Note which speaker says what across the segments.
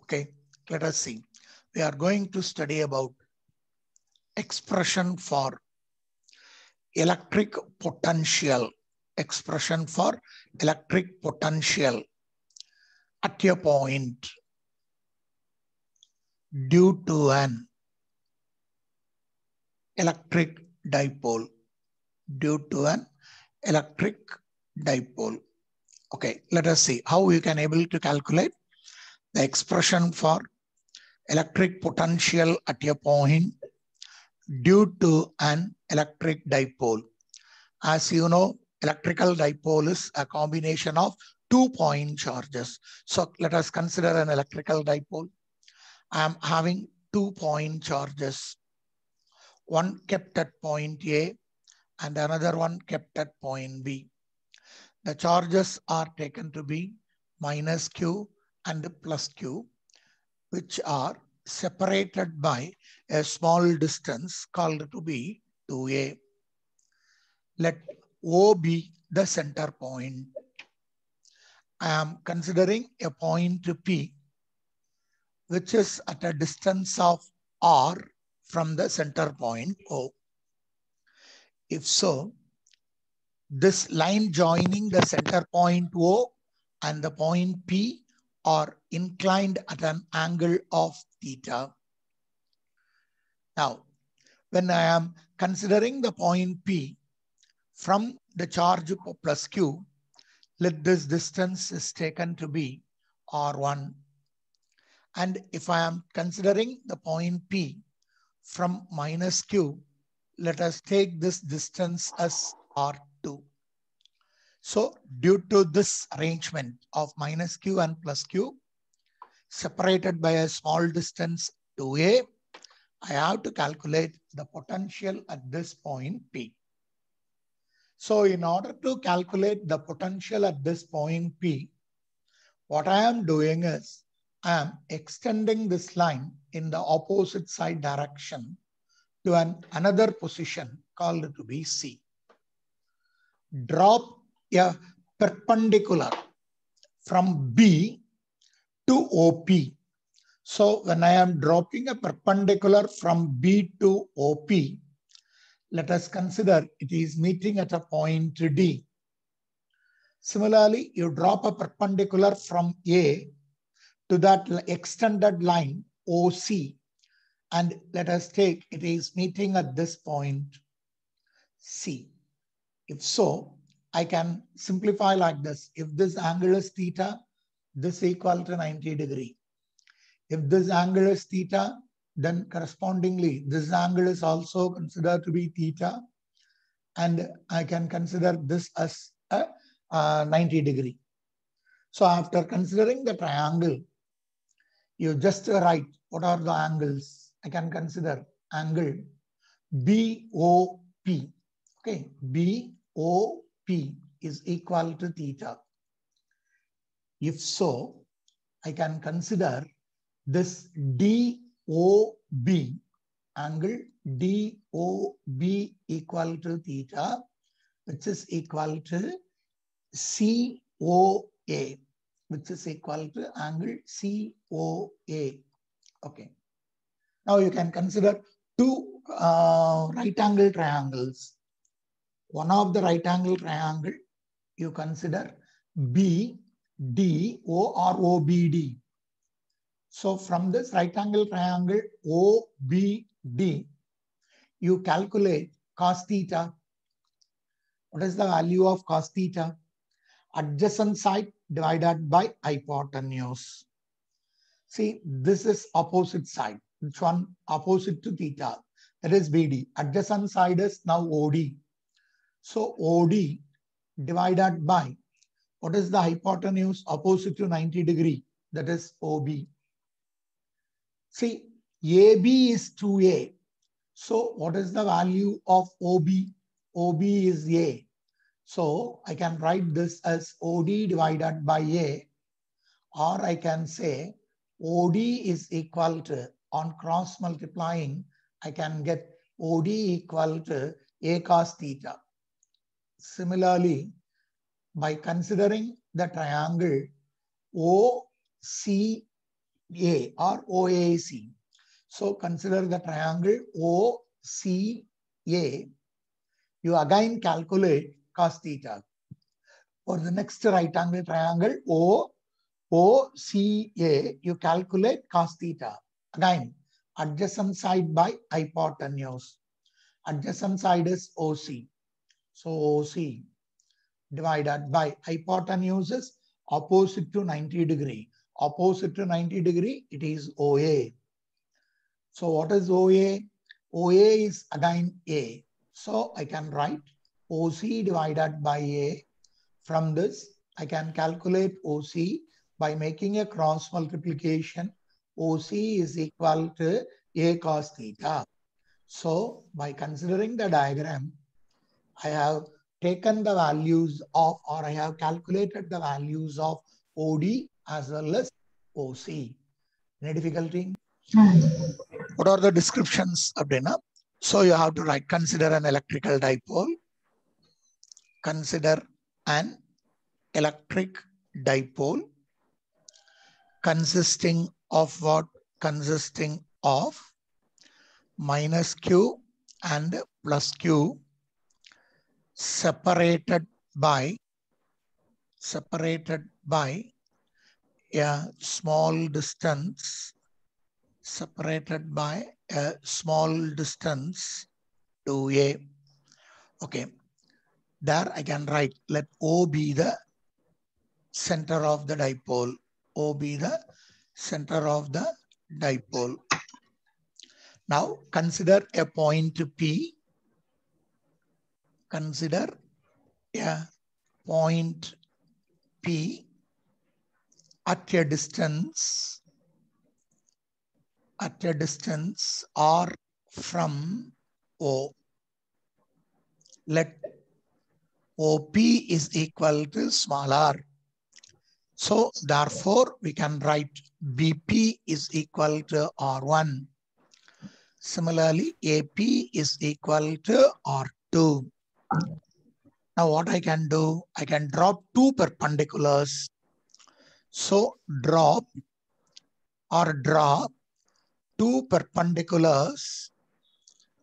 Speaker 1: Okay, let us see. We are going to study about expression for electric potential. Expression for electric potential at a point due to an electric dipole. Due to an electric dipole. Okay, let us see how we can able to calculate the expression for electric potential at a point due to an electric dipole. As you know, electrical dipole is a combination of 2 point charges. So let us consider an electrical dipole. I am having 2 point charges. One kept at point A and another one kept at point B. The charges are taken to be minus Q and plus Q, which are separated by a small distance called to be 2A. Let O be the center point. I am considering a point P, which is at a distance of R from the center point O. If so, this line joining the center point O and the point P are inclined at an angle of theta. Now, when I am considering the point P from the charge plus Q, let this distance is taken to be R1. And if I am considering the point P from minus Q, let us take this distance as R2. So due to this arrangement of minus Q and plus Q, separated by a small distance 2A, I have to calculate the potential at this point P. So in order to calculate the potential at this point P, what I am doing is I am extending this line in the opposite side direction to another position called to be C. Drop a perpendicular from B to OP. So when I am dropping a perpendicular from B to OP, let us consider it is meeting at a point D. Similarly, you drop a perpendicular from A to that extended line OC, and let us take it is meeting at this point C. If so, I can simplify like this. If this angle is theta, this equal to 90 degree. If this angle is theta, then correspondingly, this angle is also considered to be theta. And I can consider this as a 90 degree. So after considering the triangle, you just write what are the angles. I can consider angle BOP. Okay, BOP is equal to theta. If so, I can consider this DOB, angle DOB equal to theta, which is equal to COA, which is equal to angle COA. Okay. Now you can consider two right angle triangles. One of the right angle triangle, you consider BDO or OBD. So from this right angle triangle OBD, you calculate cos theta. What is the value of cos theta? Adjacent side divided by hypotenuse. See, this is opposite side. Which one? Opposite to theta. That is BD. Adjacent side is now OD. So OD divided by, what is the hypotenuse opposite to 90 degree? That is OB. See, AB is 2A. So what is the value of OB? OB is A. So I can write this as OD divided by A, or I can say OD is equal to, on cross multiplying, I can get OD equal to A cos theta. Similarly, by considering the triangle OCA, or OAC. So consider the triangle OCA. You again calculate cos theta. For the next right angle triangle OCA, you calculate cos theta. Again, adjacent side by hypotenuse. Adjacent side is OC. So OC divided by hypotenuse is opposite to 90 degree. Opposite to 90 degree, it is OA. So what is OA? OA is again A. So I can write OC divided by A. From this, I can calculate OC by making a cross multiplication. OC is equal to A cos theta. So by considering the diagram, I have taken the values of, or I have calculated the values of OD as well as OC. Any difficulty? What are the descriptions of Dina? So you have to write, consider an electrical dipole. Consider an electric dipole consisting of what? Consisting of minus Q and plus Q separated by a small distance, separated by a small distance to A. Okay. There I can write, let O be the center of the dipole. O be the center of the dipole. Now consider a point P. Consider a point P at a distance R from O. Let OP is equal to small r. So therefore we can write BP is equal to R1. Similarly, AP is equal to R2. Now what I can do, I can drop two perpendiculars. So draw two perpendiculars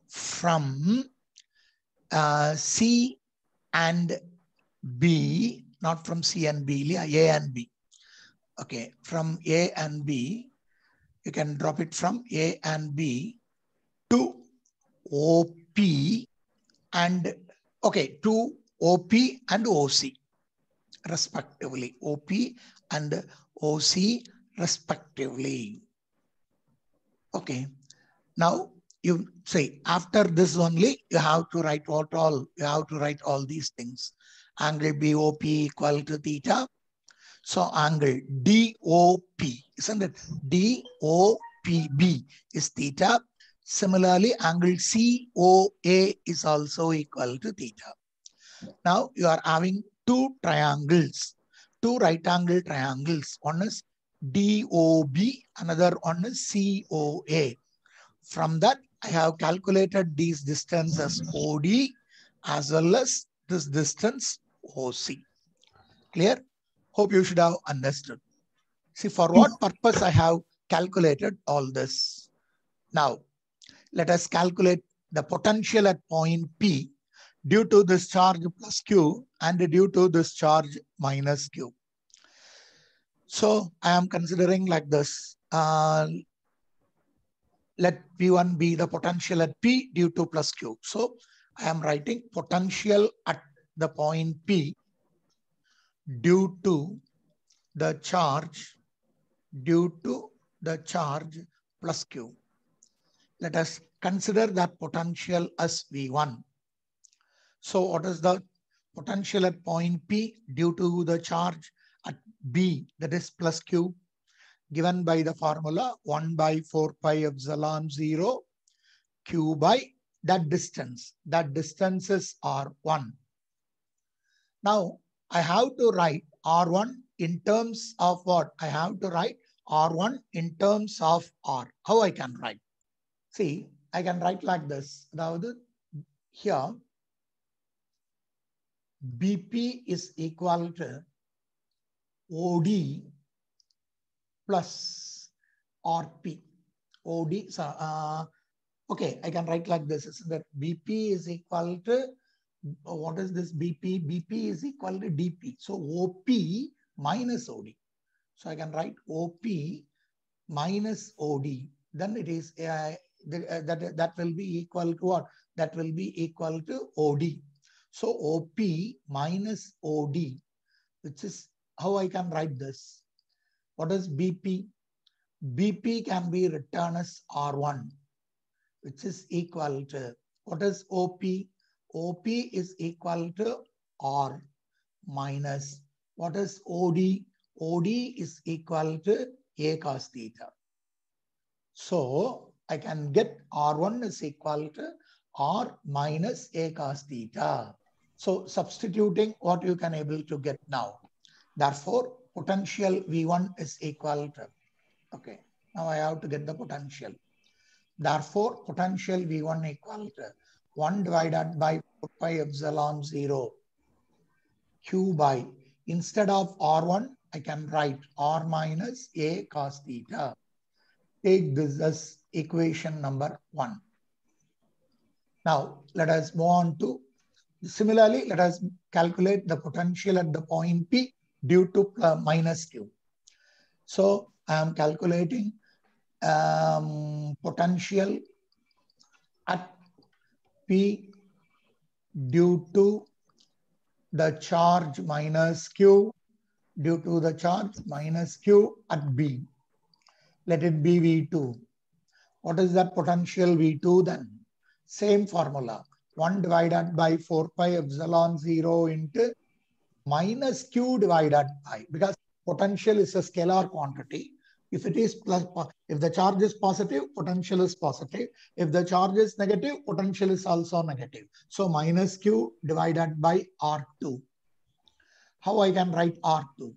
Speaker 1: from C and B, not from C and B, A and B. Okay, from A and B, you can drop it from A and B to OP and, okay, to OP and OC respectively. OP and OC respectively. Okay. Now you say after this only you have to write what all? You have to write all these things. Angle BOP equal to theta. So angle DOP, isn't it? DOPB is theta. Similarly, angle COA is also equal to theta. Now you are having two triangles, two right angle triangles. One is DOB, another one is COA. From that, I have calculated these distances OD as well as this distance OC. Clear? Hope you should have understood. See, for what purpose I have calculated all this. Now, let us calculate the potential at point P due to this charge plus Q and due to this charge minus Q. So I am considering like this. Let P1 be the potential at P due to plus Q. So I am writing potential at the point P due to the charge plus Q. Let us consider that potential as V1. So what is the potential at point P due to the charge at B, that is plus Q, given by the formula 1 by 4 pi epsilon 0 Q by that distance. That distance is R1. Now I have to write R1 in terms of what? I have to write R1 in terms of R. How I can write? See, I can write like this. Now here BP is equal to OD plus RP. OD. Okay, I can write like this. Isn't that BP is equal to, what is this BP? BP is equal to DP. So OP minus OD. So I can write OP minus OD. Then it is that will be equal to what? That will be equal to OD. So OP minus OD, which is how I can write this. What is BP? BP can be written as R1, which is equal to, what is OP? OP is equal to R minus, what is OD? OD is equal to A cos theta. So I can get R1 is equal to R minus A cos theta. So substituting what you can able to get now. Therefore, potential V1 is equal to, okay, now I have to get the potential. Therefore, potential V1 equal to 1 divided by 4 pi epsilon 0 Q by, instead of R1, I can write R minus A cos theta. Take this as equation number 1. Now, let us move on to, similarly, let us calculate the potential at the point P due to minus Q. So, I am calculating potential at P due to the charge minus Q, due to the charge minus Q at B. Let it be V2. What is that potential V2 then? Same formula. 1 divided by 4 pi epsilon 0 into minus Q divided by, because potential is a scalar quantity. If it is plus, if the charge is positive, potential is positive. If the charge is negative, potential is also negative. So minus Q divided by R2. How I can write R2?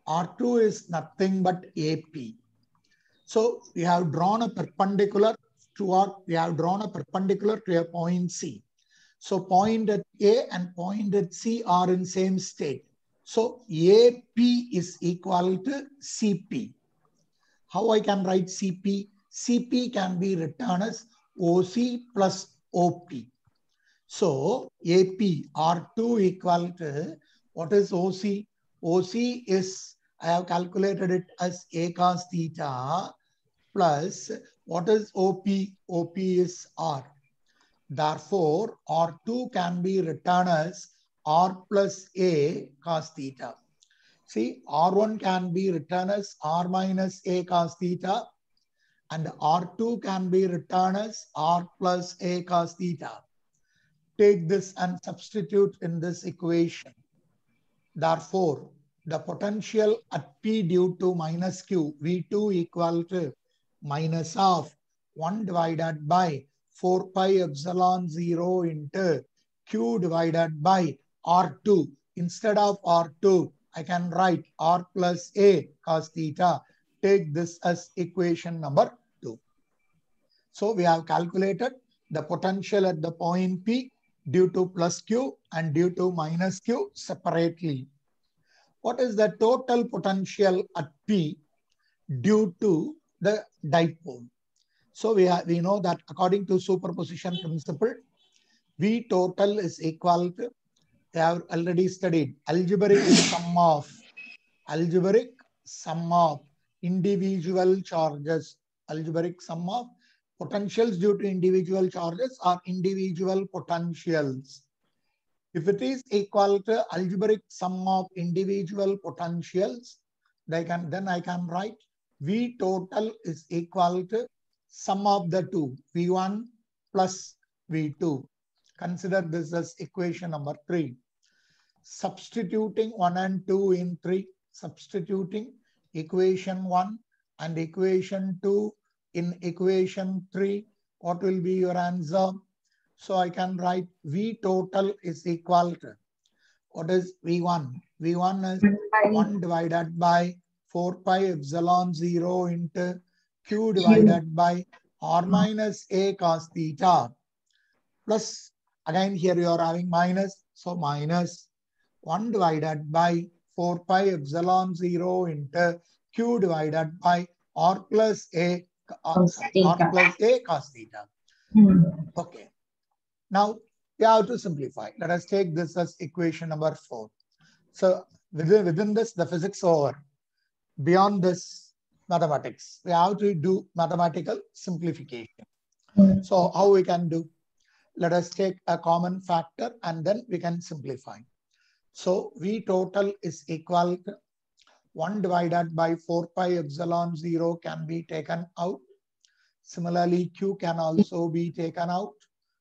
Speaker 1: R2 is nothing but AP. So we have drawn a perpendicular to a point C. So point at A and point at C are in same state. So AP is equal to CP. How I can write CP? CP can be written as OC plus OP. So AP R2 equal to, what is OC? OC is, I have calculated it as A cos theta plus, what is OP? OP is R. Therefore, R2 can be written as R plus A cos theta. See, R1 can be written as R minus A cos theta, and R2 can be written as R plus A cos theta. Take this and substitute in this equation. Therefore, the potential at P due to minus Q, V2 equal to minus of 1 divided by 4 pi epsilon 0 into Q divided by R2. Instead of R2, I can write R plus A cos theta. Take this as equation number 2. So we have calculated the potential at the point P due to plus Q and due to minus Q separately. What is the total potential at P due to the dipole? So we know that according to superposition principle, V total is equal to, we have already studied, algebraic sum of individual charges, algebraic sum of potentials due to individual charges or individual potentials. If it is equal to algebraic sum of individual potentials, then I can write V total is equal to sum of the two, V1 plus V2. Consider this as equation number 3. Substituting 1 and 2 in 3, substituting equation 1 and equation 2 in equation 3, what will be your answer? So I can write V total is equal to, what is V1? V1 is 1 divided by 4 pi epsilon 0 into Q divided by R minus A cos theta. Plus, again here you are having minus, so minus 1 divided by 4 pi epsilon 0 into Q divided by r plus a
Speaker 2: Cos
Speaker 1: sorry, r
Speaker 2: theta.
Speaker 1: plus a cos theta. Okay. Now we have to simplify. Let us take this as equation number 4. So within this, the physics over. Beyond this, mathematics. We have to do mathematical simplification. So how we can do? Let us take a common factor and then we can simplify. So V total is equal to 1 divided by 4 pi epsilon 0 can be taken out. Similarly, Q can also be taken out.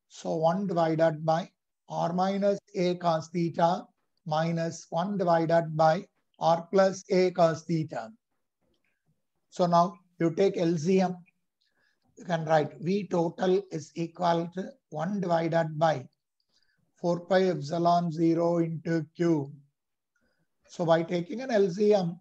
Speaker 1: So 1 divided by r minus a cos theta minus 1 divided by r plus a cos theta. So now you take LCM. You can write V total is equal to 1 divided by 4 pi epsilon 0 into Q. So by taking an LCM,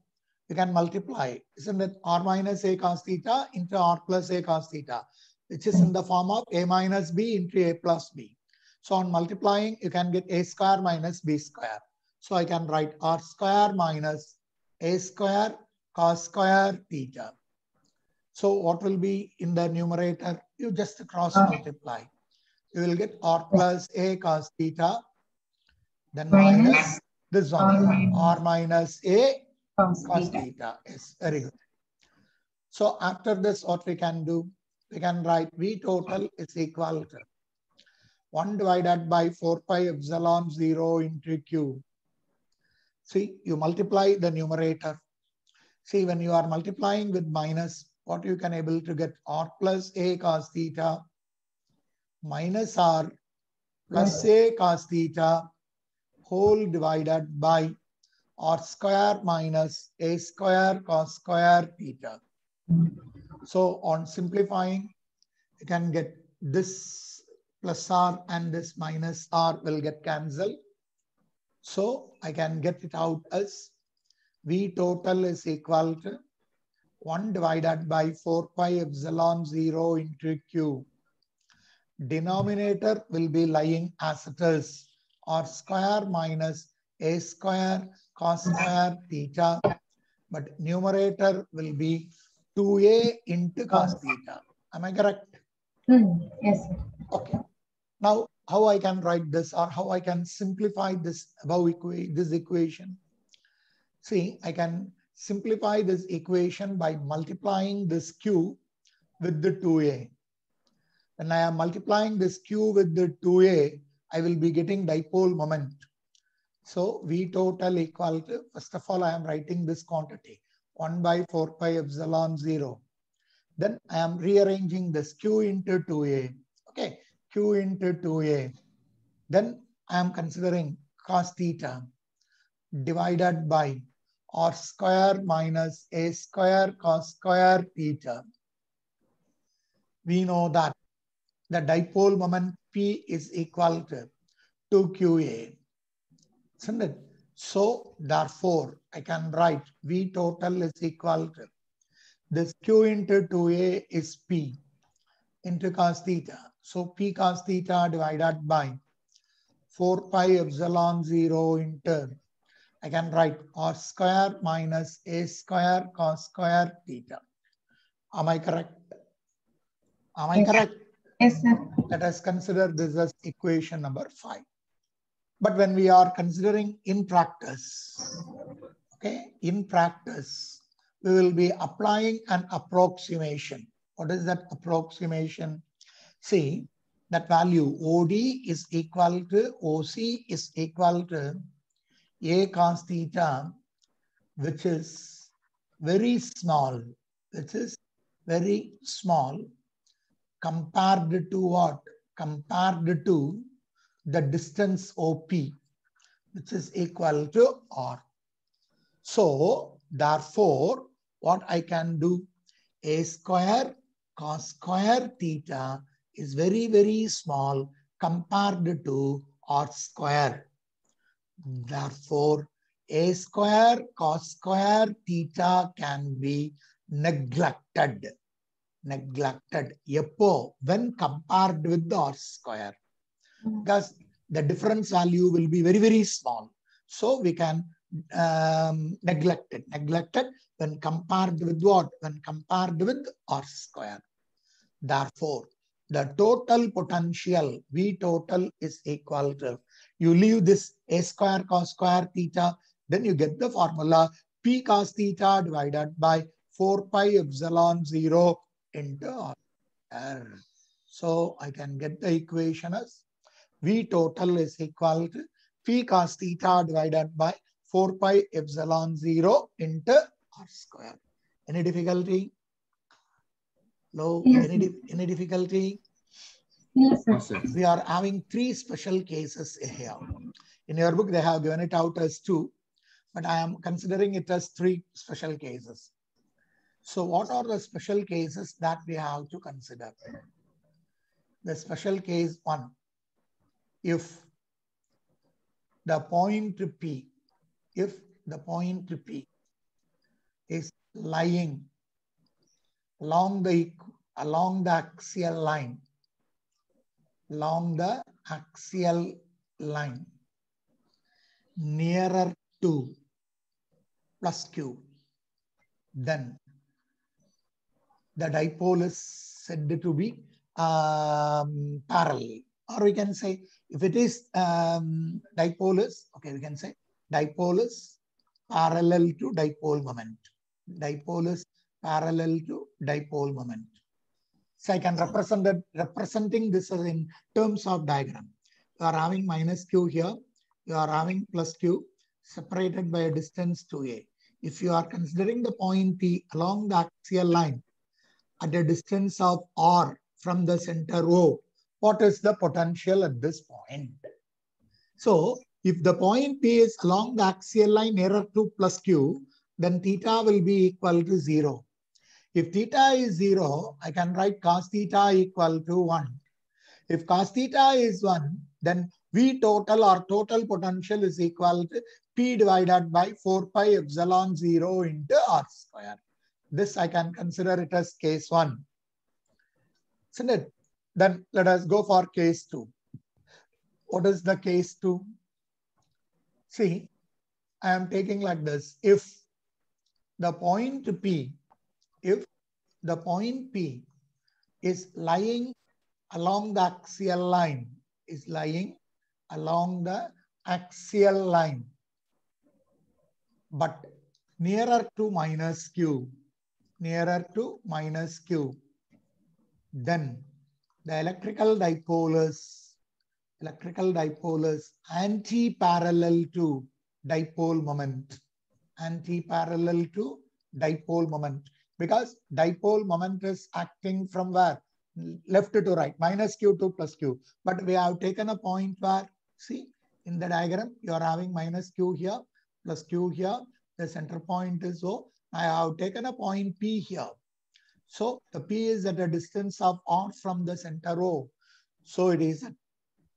Speaker 1: you can multiply, isn't it? R minus a cos theta into r plus a cos theta, which is in the form of a minus b into a plus b. So on multiplying, you can get a square minus b square. So I can write r square minus a square cos square theta. So what will be in the numerator? You just cross multiply. You will get r plus a cos theta, then minus this one, r minus a cos theta. Yes, very good. So after this, what we can do? We can write V total is equal to 1 divided by 4 pi epsilon 0 into Q. See, you multiply the numerator. See, when you are multiplying with minus, what you can able to get? R plus a cos theta minus r plus a cos theta whole divided by r square minus a square cos square theta. So on simplifying, you can get this plus r and this minus r will get cancelled. So I can get it out as V total is equal to 1 divided by 4 pi epsilon 0 into Q. Denominator will be lying as it is, r square minus a square cos square theta, but numerator will be 2a into cos theta. Am I correct?
Speaker 2: Yes.
Speaker 1: Okay. Now, how I can write this or how I can simplify this above this equation? See, I can simplify this equation by multiplying this Q with the 2a. When I am multiplying this Q with the 2a, I will be getting dipole moment. So V total equal to, first of all, I am writing this quantity, 1 by 4 pi epsilon 0. Then I am rearranging this Q into 2a. Okay, Q into 2a. Then I am considering cos theta divided by r square minus a square cos square theta. We know that the dipole moment P is equal to 2qa. Isn't it? So therefore, I can write V total is equal to this Q into 2a is P into cos theta. So P cos theta divided by 4 pi epsilon 0 into, I can write r square minus a square cos square theta. Am I correct? Am I correct?
Speaker 2: Yes, sir.
Speaker 1: Let us consider this as equation number 5. But when we are considering in practice, okay, in practice, we will be applying an approximation. What is that approximation? See, that value OD is equal to OC is equal to A cos theta, which is very small, compared to what? Compared to the distance OP, which is equal to R. So, therefore, what I can do? A square cos square theta is very, very small compared to R square. Therefore, a square cos square theta can be neglected. Epo, when compared with the R square. Because the difference value will be very, very small. So we can neglected when compared with what? When compared with R square. Therefore, the total potential V total is equal to, you leave this A square cos square theta, then you get the formula P cos theta divided by 4 pi epsilon 0 into R. So I can get the equation as V total is equal to P cos theta divided by 4 pi epsilon 0 into R square. Any difficulty? No?
Speaker 2: Yes,
Speaker 1: Any difficulty?
Speaker 2: yes, sir.
Speaker 1: We are having 3 special cases here. In your book, they have given it out as 2, but I am considering it as 3 special cases. So what are the special cases that we have to consider? The special case 1, if the point P is lying along the axial line nearer to plus Q, then the dipole is said to be parallel. Or we can say, if it is dipole is, okay, we can say dipole is parallel to dipole moment. Dipole is parallel to dipole moment. So I can representing this as in terms of diagram. You are having minus Q here. You are having plus Q separated by a distance 2a. If you are considering the point P along the axial line at a distance of R from the center O, what is the potential at this point? So if the point P is along the axial line nearer to plus Q, then theta will be equal to 0. If theta is 0, I can write cos theta equal to 1. If cos theta is 1, then V total or total potential is equal to P divided by 4 pi epsilon 0 into R square. This I can consider it as case 1. Isn't it? Then let us go for case 2. What is the case 2? See, I am taking like this. If the point P is lying along the axial line, but nearer to minus Q, then the electrical dipole is anti-parallel to dipole moment. Because dipole moment is acting from where? Left to right, minus Q to plus Q. But we have taken a point where, see, in the diagram, you are having minus Q here, plus Q here. The center point is O. I have taken a point P here. So the P is at a distance of R from the center O. So it is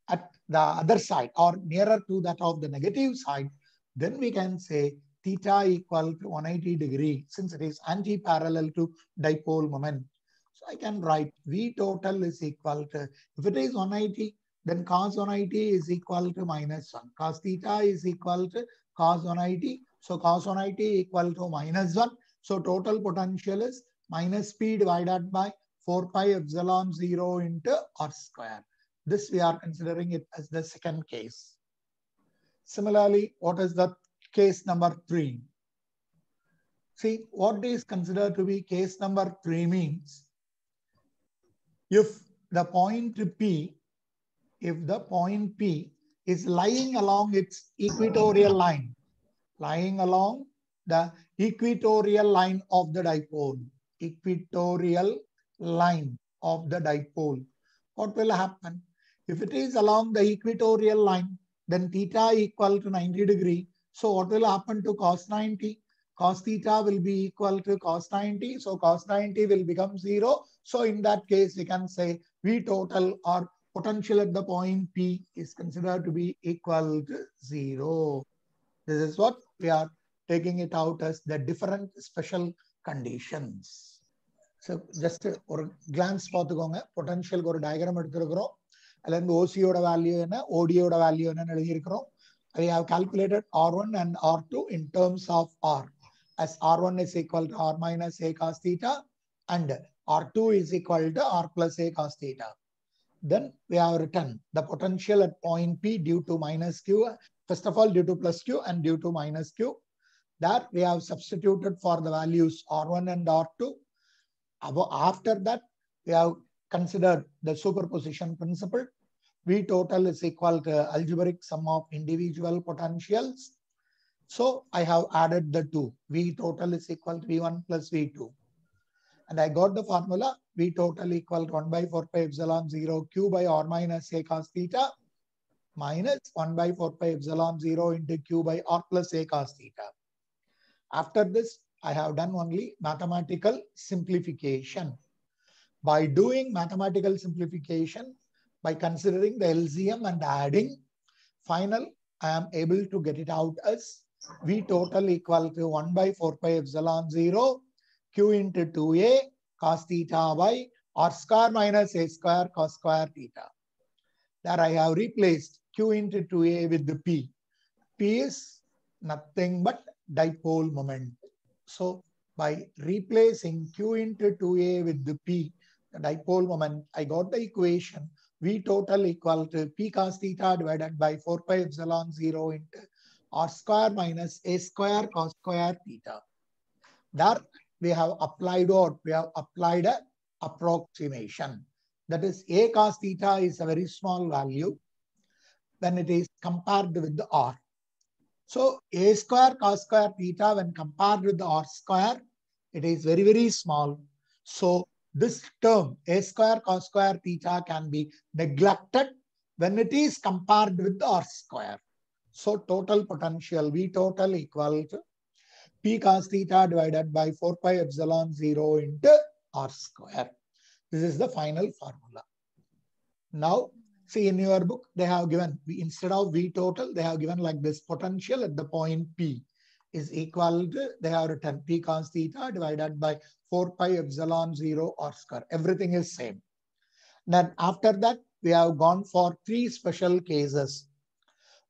Speaker 1: at the other side or nearer to that of the negative side. Then we can say theta equal to 180 degree since it is anti-parallel to dipole moment. So I can write V total is equal to, if it is 180, then cos 180 is equal to minus 1. Cos theta is equal to cos 180. So cos 180 equal to minus 1. So total potential is minus P divided by 4 pi epsilon 0 into R square. This we are considering it as the second case. Similarly, what is the case number 3? See, what is considered to be case number 3 means, if the point P is lying along its equatorial line, of the dipole, what will happen? If it is along the equatorial line, then theta equal to 90 degree. So what will happen to cos 90? Cos theta will be equal to cos 90. So cos 90 will become 0. So in that case, we can say V total or potential at the point P is considered to be equal to 0. This is what we are taking it out as the different special conditions. So just a glance பார்த்துக்கோங்க. Potential ஒரு diagram எடுத்திருக்கிறோம். அதுல இருந்து OC ஓட value என்ன, OD ஓட value என்னன்னு எழுதியிருக்கிறோம். We have calculated R1 and R2 in terms of R, as R1 is equal to R minus A cos theta and R2 is equal to R plus A cos theta. Then we have written the potential at point P due to minus Q, first of all due to plus Q and due to minus Q. There we have substituted for the values R1 and R2. After that, we have considered the superposition principle. V total is equal to algebraic sum of individual potentials. So I have added the two. V total is equal to V1 plus V2. And I got the formula V total equal to 1 by 4 pi epsilon 0 Q by R minus A cos theta minus 1 by 4 pi epsilon 0 into Q by R plus A cos theta. After this, I have done only mathematical simplification. By doing mathematical simplification, by considering the LCM and adding, final, I am able to get it out as V total equal to 1 by 4 pi epsilon 0 Q into 2A cos theta by R square minus A square cos square theta. There I have replaced Q into 2A with the P. P is nothing but dipole moment. So by replacing Q into 2A with the P, the dipole moment, I got the equation V total equal to P cos theta divided by 4 pi epsilon 0 into R square minus A square cos square theta. There we have applied what? We have applied an approximation. That is, A cos theta is a very small value when it is compared with the R. So A square cos square theta when compared with the R square, it is very, very small. So this term A square cos square theta can be neglected when it is compared with the R square. So total potential V total equal to P cos theta divided by 4 pi epsilon 0 into R square. This is the final formula. Now, see in your book, they have given, instead of V total, they have given like this: potential at the point P is equal to, they have written P cos theta divided by 4 pi epsilon 0 R square. Everything is same. Then after that, we have gone for three special cases.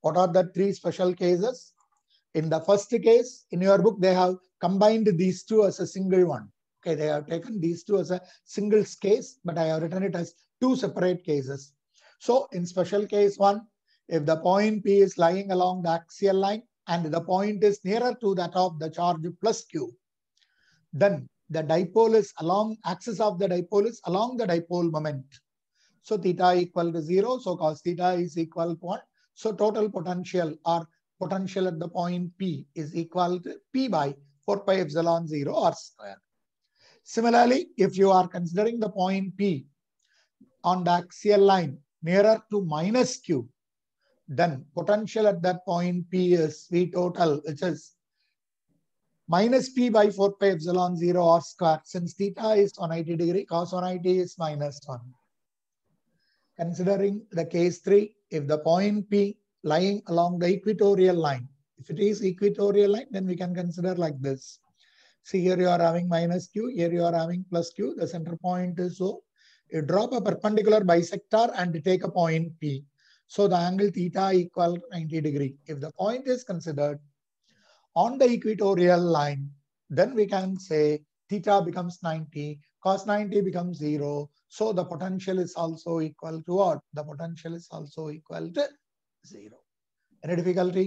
Speaker 1: What are the three special cases? In the first case, in your book, they have combined these two as a single one. Okay, they have taken these two as a single case, but I have written it as two separate cases. So in special case one, if the point P is lying along the axial line and the point is nearer to that of the charge plus Q, then the dipole is along, axis of the dipole is along the dipole moment. So theta equal to 0, so cos theta is equal to 1. So total potential or potential at the point P is equal to P by 4 pi epsilon 0 R square. Similarly, if you are considering the point P on the axial line nearer to minus Q, then potential at that point P is V total, which is minus P by 4 pi epsilon 0 R square. Since theta is 180 degree, cos 180 is minus 1. Considering the case 3, if the point P lying along the equatorial line, if it is equatorial line, then we can consider like this. See, here you are having minus Q, here you are having plus Q, the center point is O. You drop a perpendicular bisector and take a point P. So the angle theta equal 90 degree. If the point is considered on the equatorial line, then we can say theta becomes 90, cos 90 becomes 0. So the potential is also equal to what? The potential is also equal to 0. Any difficulty?